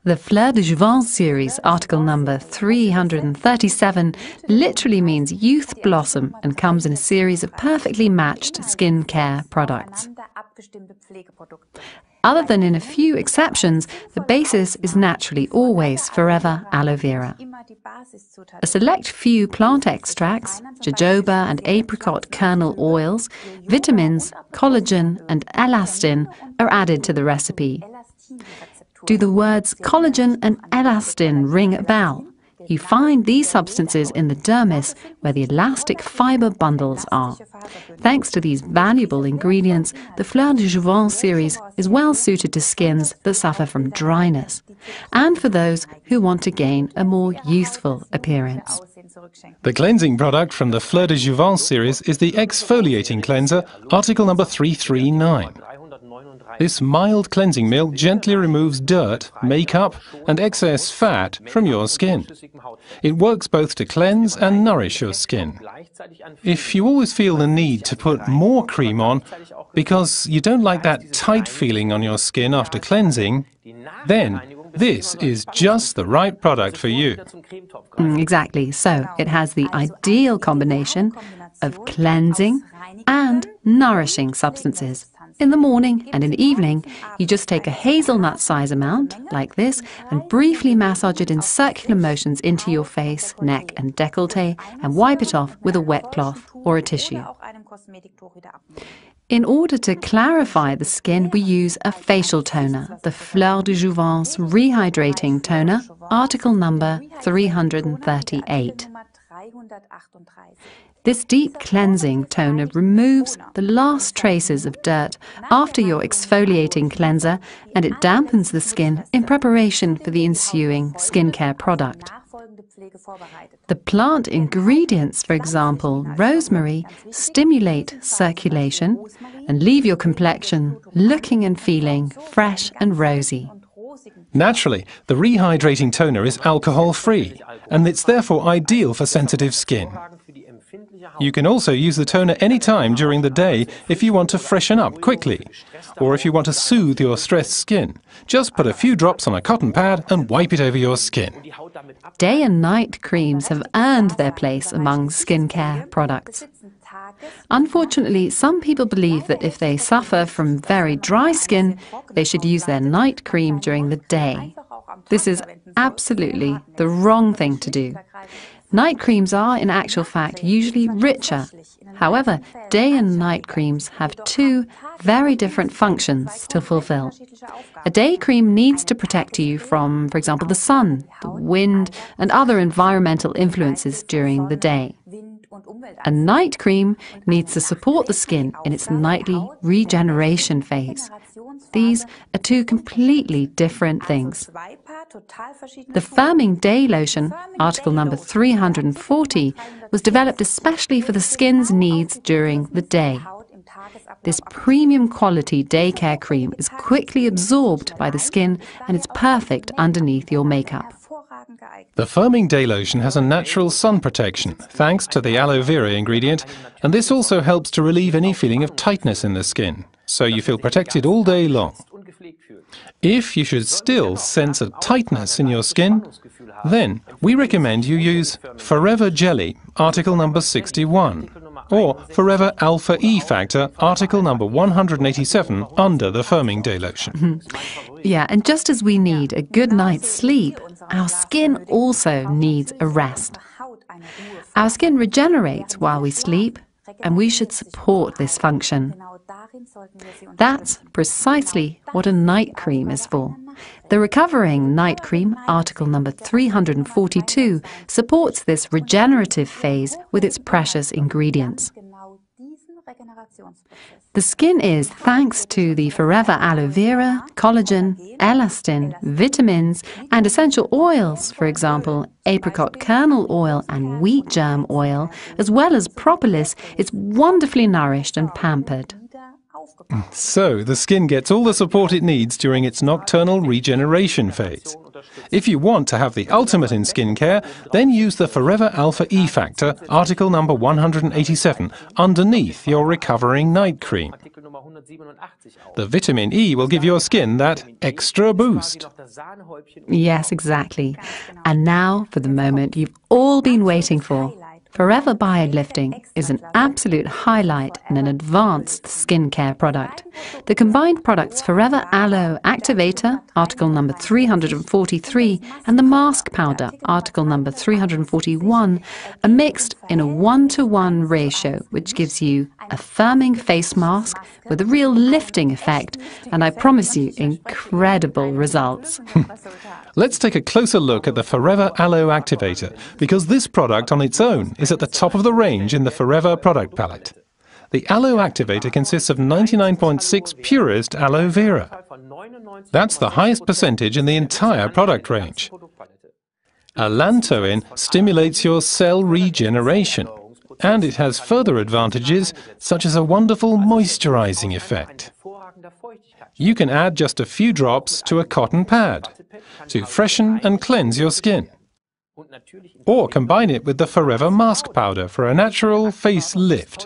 The Fleur de Jouvence series, article number 337, literally means youth blossom and comes in a series of perfectly matched skin care products. Other than in a few exceptions, the basis is naturally always forever aloe vera. A select few plant extracts, jojoba and apricot kernel oils, vitamins, collagen and elastin are added to the recipe. Do the words collagen and elastin ring a bell? You find these substances in the dermis where the elastic fibre bundles are. Thanks to these valuable ingredients, the Fleur de Jouvence series is well suited to skins that suffer from dryness and for those who want to gain a more youthful appearance. The cleansing product from the Fleur de Jouvence series is the exfoliating cleanser, article number 339. This mild cleansing meal gently removes dirt, makeup and excess fat from your skin. It works both to cleanse and nourish your skin. If you always feel the need to put more cream on because you don't like that tight feeling on your skin after cleansing, then this is just the right product for you. Exactly. So it has the ideal combination of cleansing and nourishing substances. In the morning and in the evening, you just take a hazelnut size amount, like this, and briefly massage it in circular motions into your face, neck and décolleté, and wipe it off with a wet cloth or a tissue. In order to clarify the skin, we use a facial toner, the Fleur de Jouvence Rehydrating Toner, article number 338. This deep cleansing toner removes the last traces of dirt after your exfoliating cleanser, and it dampens the skin in preparation for the ensuing skincare product. The plant ingredients, for example, rosemary, stimulate circulation and leave your complexion looking and feeling fresh and rosy. Naturally, the rehydrating toner is alcohol-free, and it's therefore ideal for sensitive skin. You can also use the toner any time during the day if you want to freshen up quickly, or if you want to soothe your stressed skin. Just put a few drops on a cotton pad and wipe it over your skin. Day and night creams have earned their place among skincare products. Unfortunately, some people believe that if they suffer from very dry skin, they should use their night cream during the day. This is absolutely the wrong thing to do. Night creams are, in actual fact, usually richer. However, day and night creams have two very different functions to fulfill. A day cream needs to protect you from, for example, the sun, the wind, and other environmental influences during the day. A night cream needs to support the skin in its nightly regeneration phase. These are two completely different things. The firming day lotion, article number 340, was developed especially for the skin's needs during the day. This premium quality day care cream is quickly absorbed by the skin and it's perfect underneath your makeup. The firming day lotion has a natural sun protection, thanks to the aloe vera ingredient, and this also helps to relieve any feeling of tightness in the skin, so you feel protected all day long. If you should still sense a tightness in your skin, then we recommend you use Forever Jelly, article number 61, or Forever Alpha E Factor, article number 187, under the firming day lotion. Yeah, and just as we need a good night's sleep, our skin also needs a rest. Our skin regenerates while we sleep, and we should support this function. That's precisely what a night cream is for. The Recovering Night Cream, article number 342, supports this regenerative phase with its precious ingredients. The skin is, thanks to the forever aloe vera, collagen, elastin, vitamins, and essential oils, for example, apricot kernel oil and wheat germ oil, as well as propolis, it's wonderfully nourished and pampered. So, the skin gets all the support it needs during its nocturnal regeneration phase. If you want to have the ultimate in skincare, then use the Forever Alpha E Factor, article number 187, underneath your recovering night cream. The vitamin E will give your skin that extra boost. Yes, exactly. And now for the moment you've all been waiting for. Forever Biolifting is an absolute highlight and an advanced skincare product. The combined products Forever Aloe Activator, article number 343, and the Mask Powder, article number 341, are mixed in a 1-to-1 ratio, which gives you a firming face mask with a real lifting effect, and I promise you incredible results. Let's take a closer look at the Forever Aloe Activator, because this product on its own is at the top of the range in the Forever product palette. The Aloe Activator consists of 99.6 purest aloe vera. That's the highest percentage in the entire product range. Allantoin stimulates your cell regeneration, and it has further advantages such as a wonderful moisturizing effect. You can add just a few drops to a cotton pad to freshen and cleanse your skin. Or combine it with the Forever Mask Powder for a natural face lift.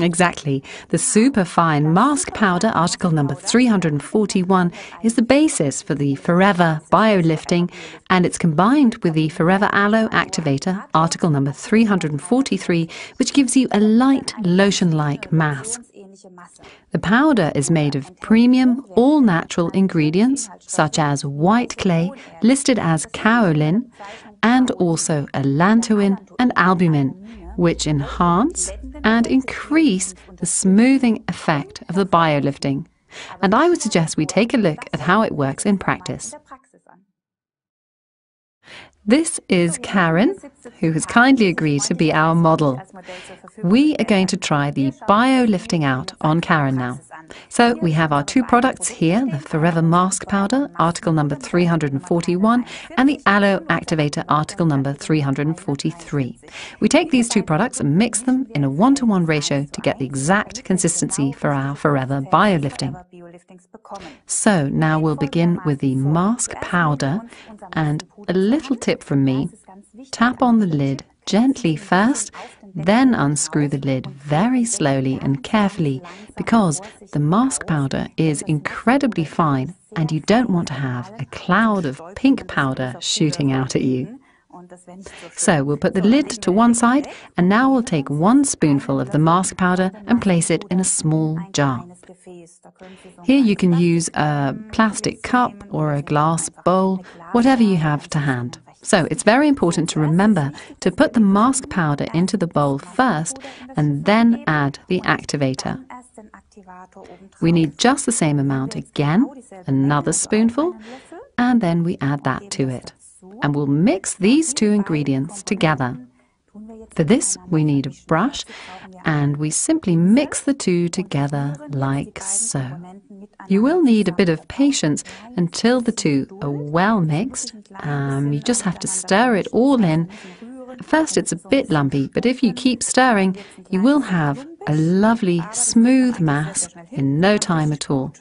Exactly. The superfine Mask Powder, article number 341, is the basis for the Forever Biolifting, and it's combined with the Forever Aloe Activator, article number 343, which gives you a light lotion-like mass. The powder is made of premium, all-natural ingredients, such as white clay, listed as kaolin, and also allantoin and albumin, which enhance and increase the smoothing effect of the biolifting. And I would suggest we take a look at how it works in practice. This is Karen, who has kindly agreed to be our model. We are going to try the biolifting out on Karen now. So we have our two products here, the Forever Mask Powder, article number 341, and the Aloe Activator, article number 343. We take these two products and mix them in a 1-to-1 ratio to get the exact consistency for our Forever Biolifting. So now we'll begin with the Mask Powder, and a little tip from me, tap on the lid gently first, then unscrew the lid very slowly and carefully, because the mask powder is incredibly fine and you don't want to have a cloud of pink powder shooting out at you. So we'll put the lid to one side, and now we'll take 1 spoonful of the mask powder and place it in a small jar. Here you can use a plastic cup or a glass bowl, whatever you have to hand. So it's very important to remember to put the mask powder into the bowl first and then add the activator. We need just the same amount again, another spoonful, and then we add that to it. And we'll mix these two ingredients together. For this, we need a brush, and we simply mix the two together like so. You will need a bit of patience until the two are well mixed. You just have to stir it all in. At first it's a bit lumpy, but if you keep stirring, you will have a lovely smooth mass in no time at all.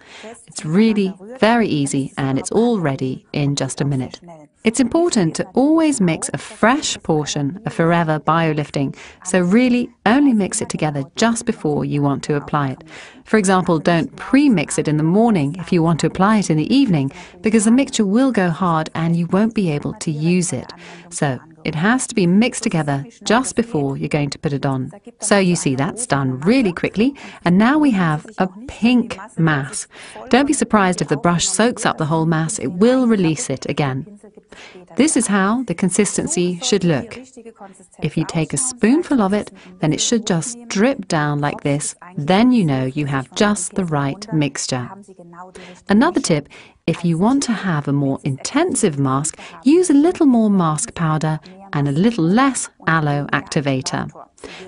It's really very easy, and it's all ready in just a minute. It's important to always mix a fresh portion of Forever Biolifting, so really only mix it together just before you want to apply it. For example, don't pre-mix it in the morning if you want to apply it in the evening, because the mixture will go hard and you won't be able to use it. So it has to be mixed together just before you're going to put it on. So you see that's done really quickly, and now we have a pink mass. Don't be surprised if the brush soaks up the whole mass, it will release it again. This is how the consistency should look. If you take a spoonful of it, then it should just drip down like this. Then you know you have just the right mixture. Another tip, if you want to have a more intensive mask, use a little more mask powder and a little less aloe activator.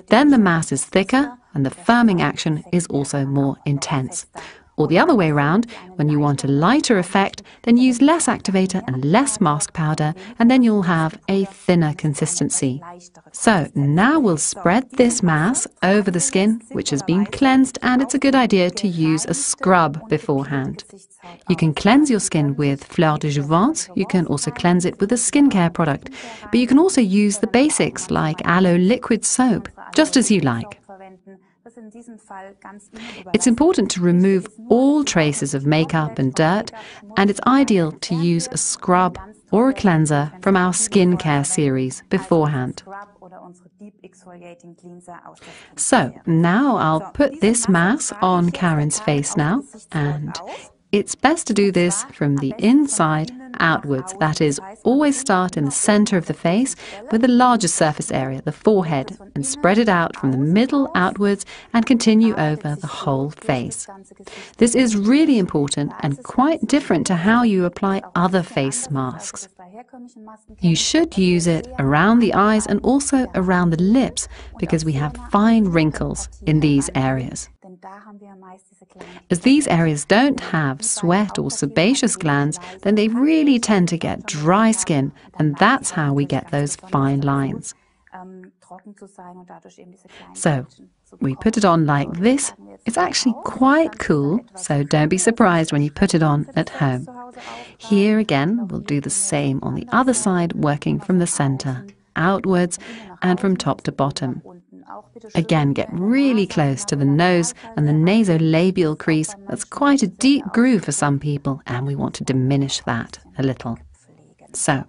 Then the mass is thicker and the firming action is also more intense. Or the other way around, when you want a lighter effect, then use less activator and less mask powder, and then you'll have a thinner consistency. So now we'll spread this mass over the skin, which has been cleansed, and it's a good idea to use a scrub beforehand. You can cleanse your skin with Fleur de Jouvence, you can also cleanse it with a skincare product, but you can also use the basics like Aloe liquid soap, just as you like. It's important to remove all traces of makeup and dirt, and it's ideal to use a scrub or a cleanser from our skincare series beforehand. So now I'll put this mask on Karen's face now, and it's best to do this from the inside outwards. That is, always start in the center of the face with the largest surface area, the forehead, and spread it out from the middle outwards and continue over the whole face. This is really important and quite different to how you apply other face masks. You should use it around the eyes and also around the lips because we have fine wrinkles in these areas. As these areas don't have sweat or sebaceous glands, then they really tend to get dry skin, and that's how we get those fine lines. So we put it on like this. It's actually quite cool, so don't be surprised when you put it on at home. Here again, we'll do the same on the other side, working from the center outwards and from top to bottom. Again, get really close to the nose and the nasolabial crease. That's quite a deep groove for some people, and we want to diminish that a little. So,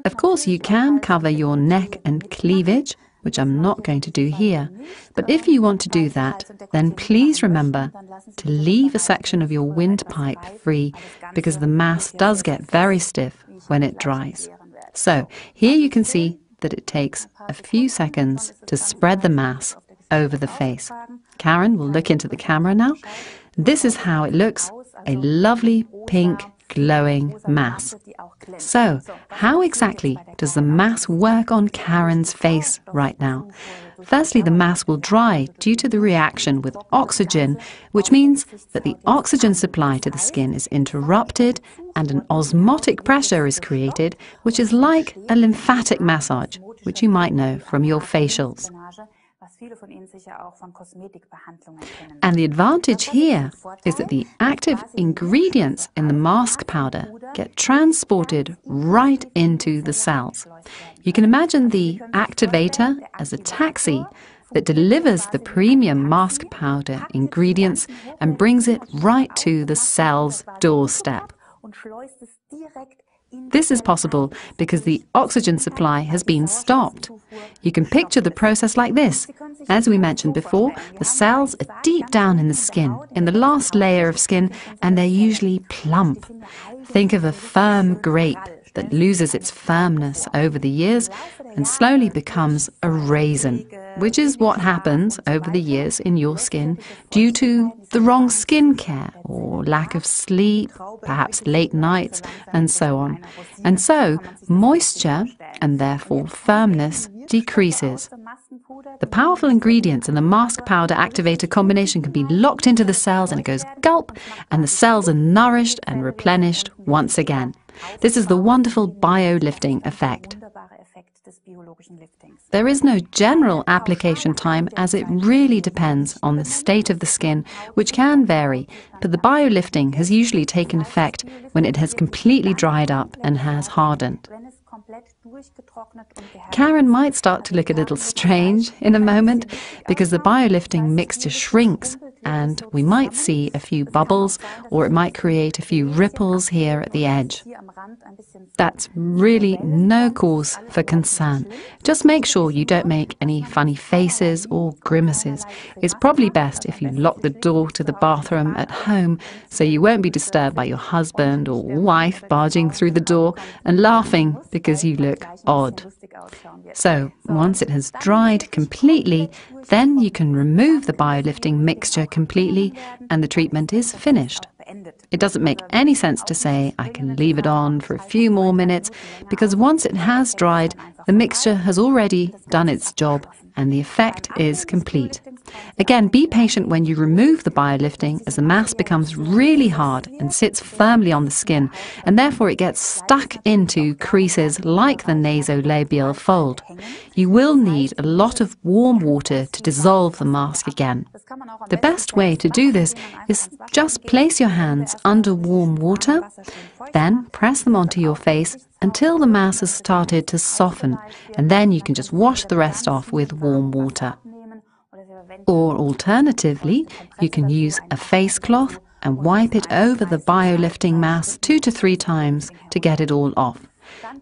of course, you can cover your neck and cleavage, which I'm not going to do here. But if you want to do that, then please remember to leave a section of your windpipe free, because the mass does get very stiff when it dries. So, here you can see that it takes a few seconds to spread the mass over the face. Karen will look into the camera now. This is how it looks, a lovely pink glowing mass. So, how exactly does the mass work on Karen's face right now? Firstly, the mass will dry due to the reaction with oxygen, which means that the oxygen supply to the skin is interrupted and an osmotic pressure is created, which is like a lymphatic massage, which you might know from your facials. And the advantage here is that the active ingredients in the mask powder get transported right into the cells. You can imagine the activator as a taxi that delivers the premium mask powder ingredients and brings it right to the cell's doorstep. This is possible because the oxygen supply has been stopped. You can picture the process like this. As we mentioned before, the cells are deep down in the skin, in the last layer of skin, and they're usually plump. Think of a firm grape that loses its firmness over the years and slowly becomes a raisin, which is what happens over the years in your skin due to the wrong skin care or lack of sleep, perhaps late nights, and so on. And so, moisture, and therefore firmness, decreases. The powerful ingredients in the mask powder activator combination can be locked into the cells and it goes gulp, and the cells are nourished and replenished once again. This is the wonderful bio-lifting effect. There is no general application time, as it really depends on the state of the skin, which can vary, but the bio-lifting has usually taken effect when it has completely dried up and has hardened. Karen might start to look a little strange in a moment because the bio-lifting mixture shrinks and we might see a few bubbles, or it might create a few ripples here at the edge. That's really no cause for concern. Just make sure you don't make any funny faces or grimaces. It's probably best if you lock the door to the bathroom at home so you won't be disturbed by your husband or wife barging through the door and laughing because you look odd. So, once it has dried completely, then you can remove the bio-lifting mixture completely and the treatment is finished. It doesn't make any sense to say, I can leave it on for a few more minutes, because once it has dried, the mixture has already done its job and the effect is complete. Again, be patient when you remove the biolifting, as the mask becomes really hard and sits firmly on the skin, and therefore it gets stuck into creases like the nasolabial fold. You will need a lot of warm water to dissolve the mask again. The best way to do this is just place your hands under warm water, then press them onto your face until the mask has started to soften, and then you can just wash the rest off with warm water. Or alternatively, you can use a face cloth and wipe it over the biolifting mask 2 to 3 times to get it all off.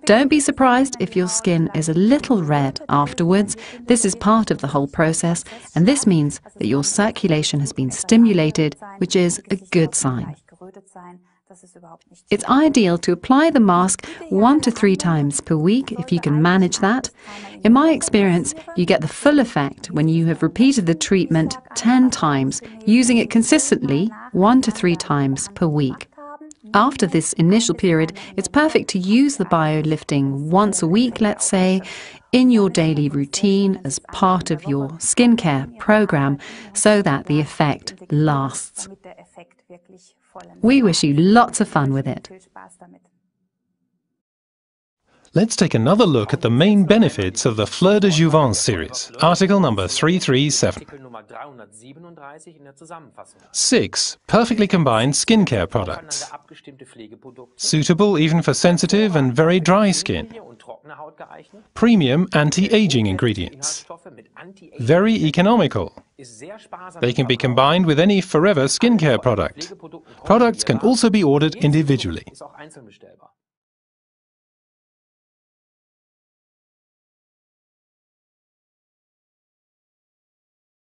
Don't be surprised if your skin is a little red afterwards. This is part of the whole process, and this means that your circulation has been stimulated, which is a good sign. It's ideal to apply the mask 1 to 3 times per week if you can manage that. In my experience, you get the full effect when you have repeated the treatment 10 times, using it consistently 1 to 3 times per week. After this initial period, it's perfect to use the biolifting once a week, let's say, in your daily routine as part of your skincare program, so that the effect lasts. We wish you lots of fun with it. Let's take another look at the main benefits of the Fleur de Jouvence series, article number 337. 6 perfectly combined skincare products, suitable even for sensitive and very dry skin. Premium anti-aging ingredients, very economical. They can be combined with any Forever skincare product. Products can also be ordered individually.